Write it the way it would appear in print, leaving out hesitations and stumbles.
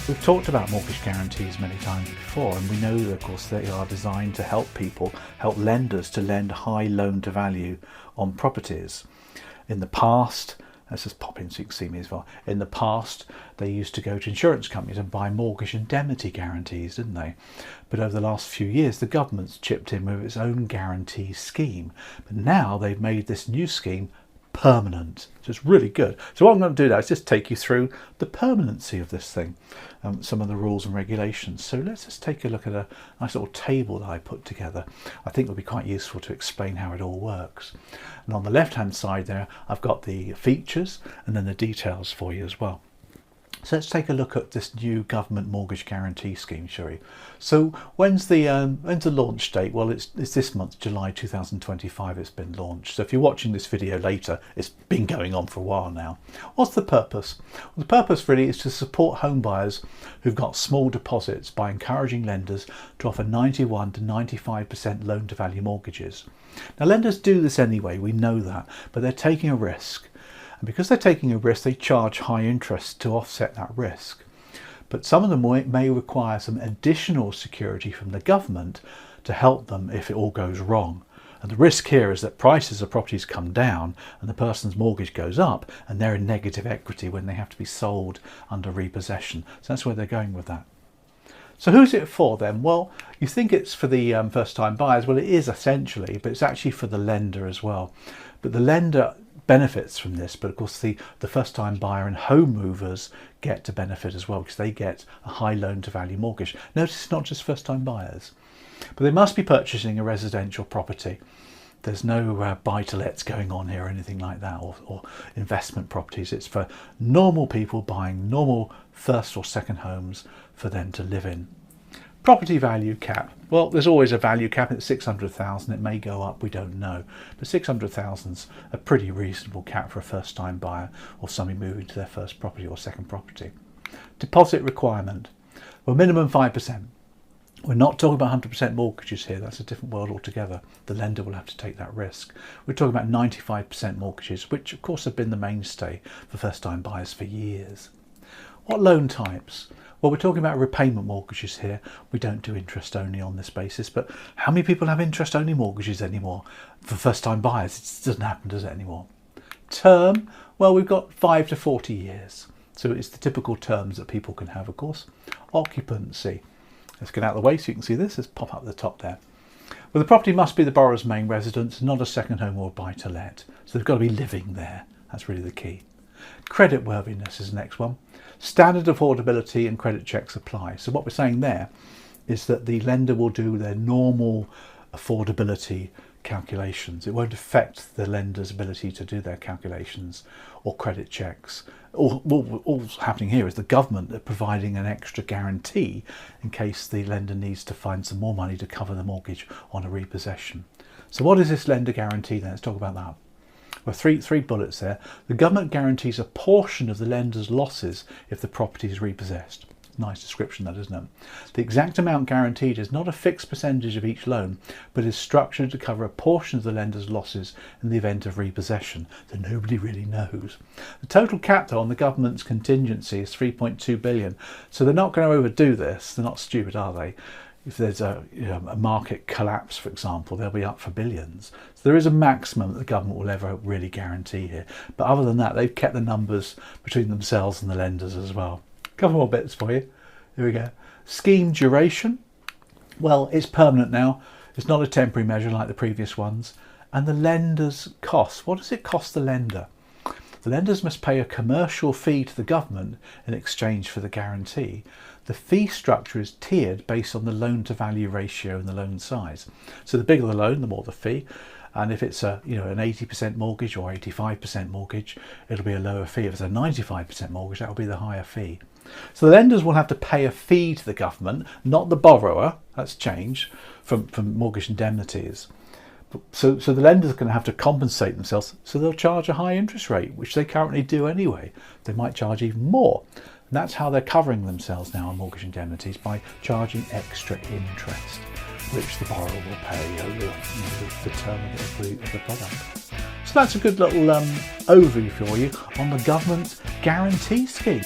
We've talked about mortgage guarantees many times before, and we know that, of course, they are designed to help people, help lenders to lend high loan to value on properties. In the past, let's just pop in so you can see me as well. In the past, they used to go to insurance companies and buy mortgage indemnity guarantees, didn't they? But over the last few years, the government's chipped in with its own guarantee scheme. But now they've made this new scheme permanent. So it's really good. So what I'm going to do now is just take you through the permanency of this thing, some of the rules and regulations. So let's just take a look at a nice little table that I put together. I think it will be quite useful to explain how it all works. And on the left hand side there, I've got the features and then the details for you as well. So let's take a look at this new government mortgage guarantee scheme, shall we? So when's the launch date? Well, it's this month, July 2025. It's been launched. So if you're watching this video later, it's been going on for a while now. What's the purpose? Well, the purpose really is to support home buyers who've got small deposits by encouraging lenders to offer 91 to 95% loan to value mortgages. Now, lenders do this anyway, we know that, but they're taking a risk. And because they're taking a risk, they charge high interest to offset that risk. But some of them may require some additional security from the government to help them if it all goes wrong. And the risk here is that prices of properties come down and the person's mortgage goes up and they're in negative equity when they have to be sold under repossession. So that's where they're going with that. So who's it for then? Well, you think it's for the first-time buyers. Well, it is essentially, but it's actually for the lender as well. But the lender benefits from this, but of course the first-time buyer and home movers get to benefit as well because they get a high loan to value mortgage. Notice it's not just first-time buyers, but they must be purchasing a residential property. There's no buy-to-lets going on here or anything like that, or investment properties. It's for normal people buying normal first or second homes for them to live in. Property value cap. Well, there's always a value cap at 600,000. It may go up, we don't know. But 600,000's a pretty reasonable cap for a first-time buyer or somebody moving to their first property or second property. Deposit requirement. Well, minimum 5%. We're not talking about 100% mortgages here. That's a different world altogether. The lender will have to take that risk. We're talking about 95% mortgages, which of course have been the mainstay for first-time buyers for years. What loan types? Well, we're talking about repayment mortgages here. We don't do interest only on this basis, but how many people have interest only mortgages anymore? For first-time buyers, it doesn't happen, does it, anymore? Term? Well, we've got 5 to 40 years. So it's the typical terms that people can have, of course. Occupancy. Let's get out of the way so you can see this. Let's pop up the top there. Well, the property must be the borrower's main residence, not a second home or buy-to-let. So they've got to be living there. That's really the key. Creditworthiness is the next one. Standard affordability and credit checks apply. So what we're saying there is that the lender will do their normal affordability calculations. It won't affect the lender's ability to do their calculations or credit checks. All's happening here is the government providing an extra guarantee in case the lender needs to find some more money to cover the mortgage on a repossession. So what is this lender guarantee then? Let's talk about that. Well, three bullets there. The government guarantees a portion of the lender's losses if the property is repossessed. Nice description that, isn't it? The exact amount guaranteed is not a fixed percentage of each loan, but is structured to cover a portion of the lender's losses in the event of repossession that nobody really knows. The total cap, though, on the government's contingency is 3.2 billion. So they're not going to overdo this. They're not stupid, are they? If there's a market collapse, for example, they'll be up for billions. So there is a maximum that the government will ever really guarantee here. But other than that, they've kept the numbers between themselves and the lenders as well. A couple more bits for you. Here we go. Scheme duration. Well, it's permanent now. It's not a temporary measure like the previous ones. And the lender's cost. What does it cost the lender? The lenders must pay a commercial fee to the government in exchange for the guarantee. The fee structure is tiered based on the loan to value ratio and the loan size. So the bigger the loan, the more the fee. And if it's an 80% mortgage or 85% mortgage, it'll be a lower fee. If it's a 95% mortgage, that'll be the higher fee. So the lenders will have to pay a fee to the government, not the borrower. That's changed from mortgage indemnities. So the lenders are going to have to compensate themselves, so they'll charge a high interest rate, which they currently do anyway. They might charge even more. And that's how they're covering themselves now on mortgage indemnities, by charging extra interest, which the borrower will pay over the term of the product. So that's a good little overview for you on the government guarantee scheme.